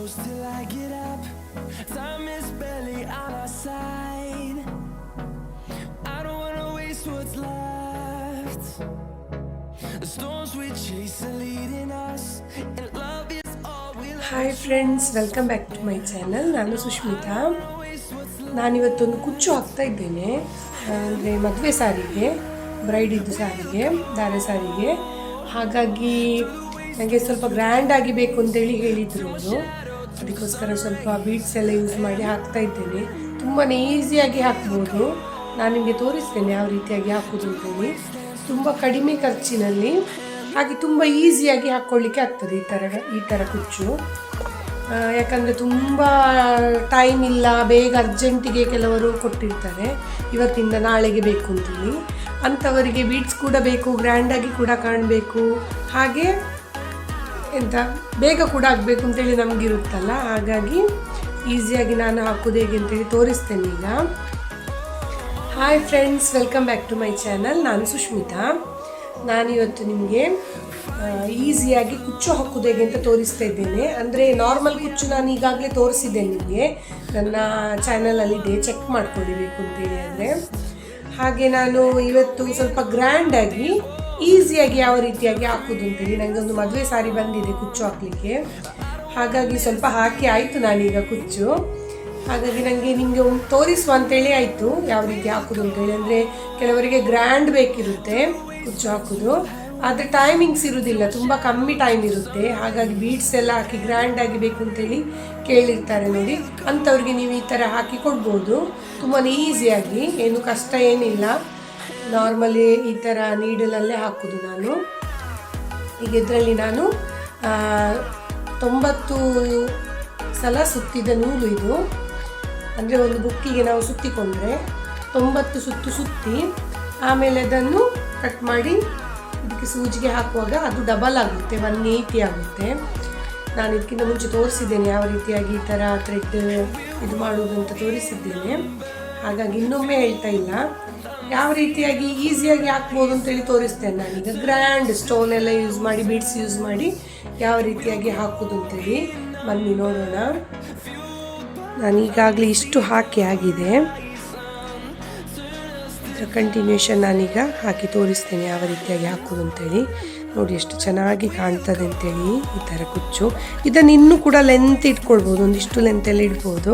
close till I get up. Time is barely on our side. I don't wanna waste what's left. The storms we chase are leading us, and love is all we'll have. Hi friends, welcome back to my channel. ನಾನು ಸುಷ್ಮಿತಾ. ನಾನಿವತ್ತೊಂದು ಕುಚ್ಚು ಹಾಕ್ತಾ ಇದ್ದೇನೆ. ಅಂದರೆ ಮದುವೆ ಸಾರಿಗೆ, ಬ್ರೈಡಿದ್ದು ಸಾರಿಗೆ, ಧಾರೆ ಸಾರಿಗೆ. ಹಾಗಾಗಿ ನನಗೆ ಸ್ವಲ್ಪ ಗ್ರ್ಯಾಂಡಾಗಿ ಬೇಕು ಅಂತೇಳಿ ಹೇಳಿದರು ಅವರು. ಅದಕ್ಕೋಸ್ಕರ ಸ್ವಲ್ಪ ಬೀಡ್ಸ್ ಎಲ್ಲ ಯೂಸ್ ಮಾಡಿ ಹಾಕ್ತಾ ಇದ್ದೇನೆ. ತುಂಬಾ ಈಸಿಯಾಗಿ ಹಾಕ್ಬೋದು. ನಾನು ನಿಮಗೆ ತೋರಿಸ್ತೇನೆ ಯಾವ ರೀತಿಯಾಗಿ ಹಾಕೋದು ಅಂತೇಳಿ. ತುಂಬ ಕಡಿಮೆ ಖರ್ಚಿನಲ್ಲಿ ಹಾಗೆ ತುಂಬ ಈಸಿಯಾಗಿ ಹಾಕ್ಕೊಳ್ಳಿಕ್ಕೆ ಆಗ್ತದೆ ಈ ಥರ ಕುಚ್ಚು. ಯಾಕಂದರೆ ತುಂಬ ಟೈಮ್ ಇಲ್ಲ, ಬೇಗ ಅರ್ಜೆಂಟಿಗೆ ಕೆಲವರು ಕೊಟ್ಟಿರ್ತಾರೆ, ಇವತ್ತಿಂದ ನಾಳೆಗೆ ಬೇಕು ಅಂತೇಳಿ. ಅಂಥವರಿಗೆ ಬೀಡ್ಸ್ ಕೂಡ ಬೇಕು, ಗ್ರ್ಯಾಂಡಾಗಿ ಕೂಡ ಕಾಣಬೇಕು, ಹಾಗೆ ಎಂತ ಬೇಗ ಕೂಡ ಆಗಬೇಕು ಅಂತೇಳಿ ನಮಗಿರುತ್ತಲ್ಲ. ಹಾಗಾಗಿ ಈಸಿಯಾಗಿ ನಾನು ಹಾಕೋದು ಹೇಗೆ ಅಂತೇಳಿ ತೋರಿಸ್ತೇನೆ ಈಗ. Hi friends, welcome back to my channel. ನಾನು ಸುಷ್ಮಿತಾ. ನಾನಿವತ್ತು ನಿಮಗೆ ಈಸಿಯಾಗಿ ಕುಚ್ಚು ಹಾಕೋದು ಹೇಗೆ ಅಂತ ತೋರಿಸ್ತಾ ಇದ್ದೇನೆ. ಅಂದರೆ ನಾರ್ಮಲ್ ಕುಚ್ಚು ನಾನು ಈಗಾಗಲೇ ತೋರಿಸಿದ್ದೇನೆ ನಿಮಗೆ, ನನ್ನ ಚಾನಲಲ್ಲಿದೆ, ಚೆಕ್ ಮಾಡ್ಕೊಳ್ಬೇಕು ಅಂತೇಳಿ. ಅಂದರೆ ಹಾಗೆ ನಾನು ಇವತ್ತು ಸ್ವಲ್ಪ ಗ್ರ್ಯಾಂಡಾಗಿ ಈಸಿಯಾಗಿ ಯಾವ ರೀತಿಯಾಗಿ ಹಾಕೋದು ಅಂತೇಳಿ, ನನಗೆ ಒಂದು ಮದುವೆ ಸಾರಿ ಬಂದಿದೆ ಕುಚ್ಚು ಹಾಕಲಿಕ್ಕೆ. ಹಾಗಾಗಿ ಸ್ವಲ್ಪ ಹಾಕಿ ಆಯಿತು ನಾನೀಗ ಕುಚ್ಚು. ಹಾಗಾಗಿ ನನಗೆ ನಿಮಗೆ ಒಂದು ತೋರಿಸುವ ಅಂತೇಳಿ ಆಯಿತು ಯಾವ ರೀತಿ ಹಾಕೋದು ಅಂತೇಳಿ. ಅಂದರೆ ಕೆಲವರಿಗೆ ಗ್ರ್ಯಾಂಡ್ ಬೇಕಿರುತ್ತೆ ಕುಚ್ಚು ಹಾಕೋದು, ಆದರೆ ಟೈಮಿಂಗ್ಸ್ ಇರೋದಿಲ್ಲ, ತುಂಬ ಕಮ್ಮಿ ಟೈಮ್ ಇರುತ್ತೆ. ಹಾಗಾಗಿ ಬೀಡ್ಸ್ ಎಲ್ಲ ಹಾಕಿ ಗ್ರ್ಯಾಂಡಾಗಿ ಬೇಕು ಅಂತೇಳಿ ಕೇಳಿರ್ತಾರೆ ನೋಡಿ. ಅಂಥವ್ರಿಗೆ ನೀವು ಈ ಥರ ಹಾಕಿ ಕೊಡ್ಬೋದು ತುಂಬಾ ಈಸಿಯಾಗಿ, ಏನು ಕಷ್ಟ ಏನಿಲ್ಲ. ನಾರ್ಮಲಿ ಈ ಥರ ನೀಡಲಲ್ಲೇ ಹಾಕೋದು ನಾನು. ಈಗ ಇದರಲ್ಲಿ ನಾನು 90 ಸಲ ಸುತ್ತಿದ ನೂಲು ಇದು. ಅಂದರೆ ಒಂದು ಬುಕ್ಕಿಗೆ ನಾವು ಸುತ್ತಿಕೊಂಡ್ರೆ 90 ಸುತ್ತು ಸುತ್ತಿ ಆಮೇಲೆ ಅದನ್ನು ಕಟ್ ಮಾಡಿ ಇದಕ್ಕೆ ಸೂಜಿಗೆ ಹಾಕುವಾಗ ಅದು ಡಬಲ್ ಆಗುತ್ತೆ, 180 ಆಗುತ್ತೆ. ನಾನು ಇದಕ್ಕಿಂತ ಮುಂಚೆ ತೋರಿಸಿದ್ದೇನೆ ಯಾವ ರೀತಿಯಾಗಿ ಈ ಥರ ಥ್ರೆಡ್ ಇದು ಮಾಡುವುದು ಅಂತ ತೋರಿಸಿದ್ದೇನೆ. ಹಾಗಾಗಿ ಇನ್ನೊಮ್ಮೆ ಹೇಳ್ತಾ ಇಲ್ಲ, ಯಾವ ರೀತಿಯಾಗಿ ಈಸಿಯಾಗಿ ಹಾಕ್ಬೋದು ಅಂತೇಳಿ ತೋರಿಸ್ತೇನೆ ನಾನೀಗ. ಗ್ರ್ಯಾಂಡ್ ಸ್ಟೋನ್ ಎಲ್ಲ ಯೂಸ್ ಮಾಡಿ, ಬೀಡ್ಸ್ ಯೂಸ್ ಮಾಡಿ ಯಾವ ರೀತಿಯಾಗಿ ಹಾಕೋದು ಅಂತೇಳಿ ಬನ್ನಿ ನೋಡೋಣ. ನಾನು ಈಗಾಗಲೇ ಇಷ್ಟು ಹಾಕಿ ಆಗಿದೆ, ಇದರ ಕಂಟಿನ್ಯೂಷನ್ ನಾನೀಗ ಹಾಕಿ ತೋರಿಸ್ತೇನೆ ಯಾವ ರೀತಿಯಾಗಿ ಹಾಕೋದು ಅಂತೇಳಿ. ನೋಡಿ ಎಷ್ಟು ಚೆನ್ನಾಗಿ ಕಾಣ್ತದೆ ಅಂತೇಳಿ ಈ ಥರ ಕುಚ್ಚು. ಇದನ್ನು ಇನ್ನೂ ಕೂಡ ಲೆಂತ್ ಇಟ್ಕೊಳ್ಬೋದು, ಒಂದಿಷ್ಟು ಲೆಂತೆಲ್ಲ ಇಡ್ಬೋದು.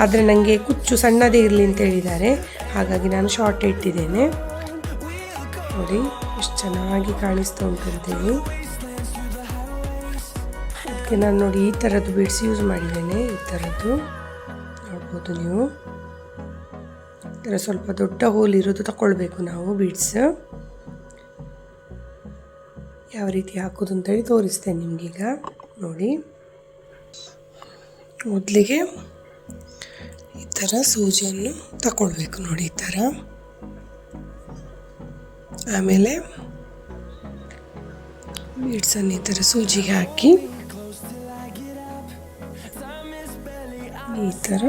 ಆದರೆ ನನಗೆ ಕುಚ್ಚು ಸಣ್ಣದೇ ಇರಲಿ ಅಂತ ಹೇಳಿದ್ದಾರೆ, ಹಾಗಾಗಿ ನಾನು ಶಾರ್ಟ್ ಇಟ್ಟಿದ್ದೇನೆ. ನೋಡಿ ಎಷ್ಟು ಚೆನ್ನಾಗಿ ಕಾಣಿಸ್ತಾ ಉಂಟು ಅಂತೇಳಿ. ಅದಕ್ಕೆ ನಾನು ನೋಡಿ ಈ ಥರದ್ದು ಬೀಡ್ಸ್ ಯೂಸ್ ಮಾಡಿದ್ದೇನೆ. ಈ ಥರದ್ದು ನೋಡ್ಬೋದು ನೀವು. ಈ ಥರ ಸ್ವಲ್ಪ ದೊಡ್ಡ ಹೋಲ್ ಇರೋದು ತಗೊಳ್ಬೇಕು ನಾವು ಬೀಡ್ಸ್. ಯಾವ ರೀತಿ ಹಾಕೋದು ಅಂತೇಳಿ ತೋರಿಸ್ತೇನೆ ನಿಮಗೀಗ ನೋಡಿ. ಮೊದಲಿಗೆ ಈ ಥರ ಸೂಜಿಯನ್ನು ತಗೊಳ್ಬೇಕು ನೋಡಿ, ಈ ಥರ. ಆಮೇಲೆ ಬೀಡ್ಸನ್ನು ಈ ಥರ ಸೂಜಿಗೆ ಹಾಕಿ ಈ ಥರ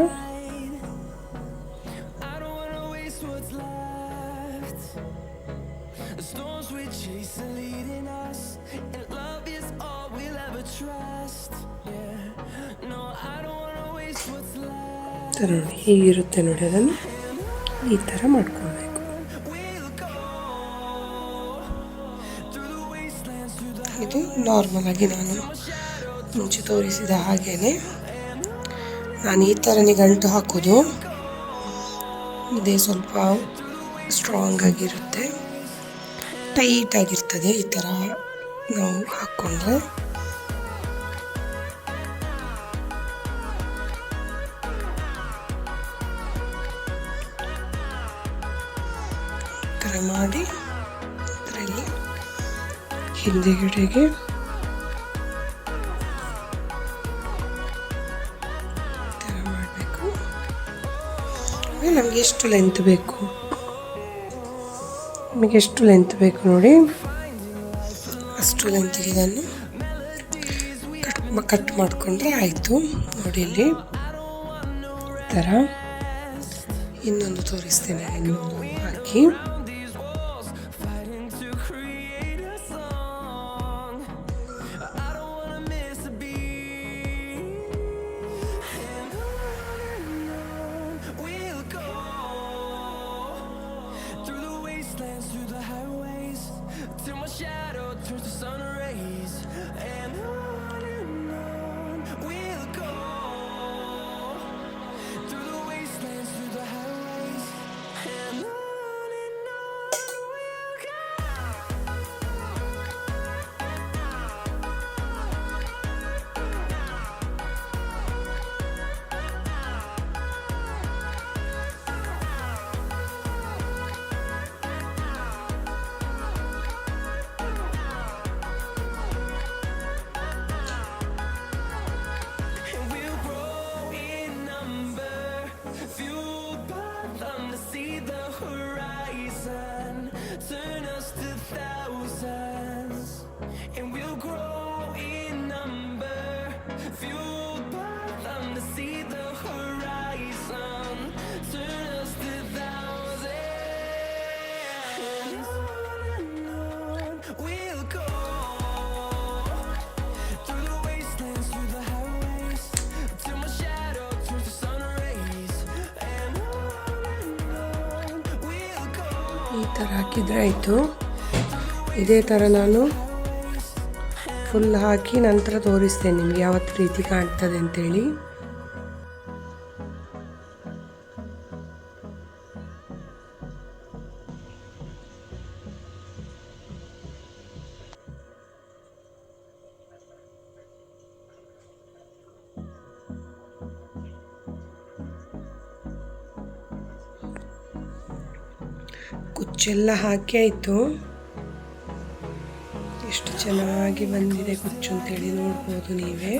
ನೋಡಿ ಹೀಗಿರುತ್ತೆ ನೋಡಿ. ಅದನ್ನು ಈ ಥರ ಮಾಡ್ಕೊಳ್ಬೇಕು. ಇದು ನಾರ್ಮಲ್ ಆಗಿ ನಾನು ಮುಂಚೆ ತೋರಿಸಿದ ಹಾಗೇನೆ ನಾನು ಈ ಥರನೇ ಗಂಟು ಹಾಕೋದು. ಇದೇ ಸ್ವಲ್ಪ ಸ್ಟ್ರಾಂಗ್ ಆಗಿರುತ್ತೆ, ಟೈಟ್ ಆಗಿರ್ತದೆ ಈ ಥರ ನಾವು ಹಾಕ್ಕೊಂಡ್ರೆ. ಥರ ಮಾಡಿ ಅದರಲ್ಲಿ ಹಿಂದೆಗಡೆಗೆ ಥರ ಮಾಡಬೇಕು. ನಮಗೆ ಎಷ್ಟು ಲೆಂತ್ ಬೇಕು, ನಮಗೆ ಎಷ್ಟು ಲೆಂತ್ ಬೇಕು ನೋಡಿ, ಅಷ್ಟು ಲೆಂತಿಗೆ ಇದನ್ನು ಕಟ್ ಮಾಡಿಕೊಂಡ್ರೆ ಆಯಿತು. ನೋಡಿ ಇಲ್ಲಿ ಈ ಥರ. ಇನ್ನೊಂದು ತೋರಿಸ್ತೇನೆ, ಇನ್ನೊಂದು ಹಾಕಿ ಈ ಥರ ಹಾಕಿದರೆ ಆಯಿತು. ಇದೇ ಥರ ನಾನು ಫುಲ್ ಹಾಕಿ ನಂತರ ತೋರಿಸ್ತೇನೆ ನಿಮಗೆ ಯಾವ ರೀತಿ ಕಾಣ್ತದೆ ಅಂತೇಳಿ. ಕುಚ್ಚೆಲ್ಲ ಹಾಕಿ ಆಯಿತು. ಎಷ್ಟು ಚೆನ್ನಾಗಿ ಬಂದಿದೆ ಕುಚ್ಚು ಅಂತೇಳಿ ನೋಡ್ಬೋದು ನೀವೇ.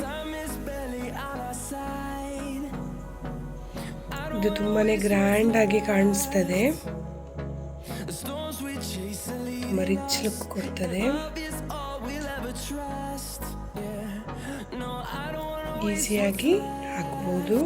ಇದು ತುಂಬಾ ಗ್ರ್ಯಾಂಡ್ ಆಗಿ ಕಾಣಿಸ್ತದೆ, ತುಂಬ ರಿಚ್ ಲುಕ್ ಕೊಡ್ತದೆ. ಈಸಿಯಾಗಿ ಹಾಕ್ಬೋದು.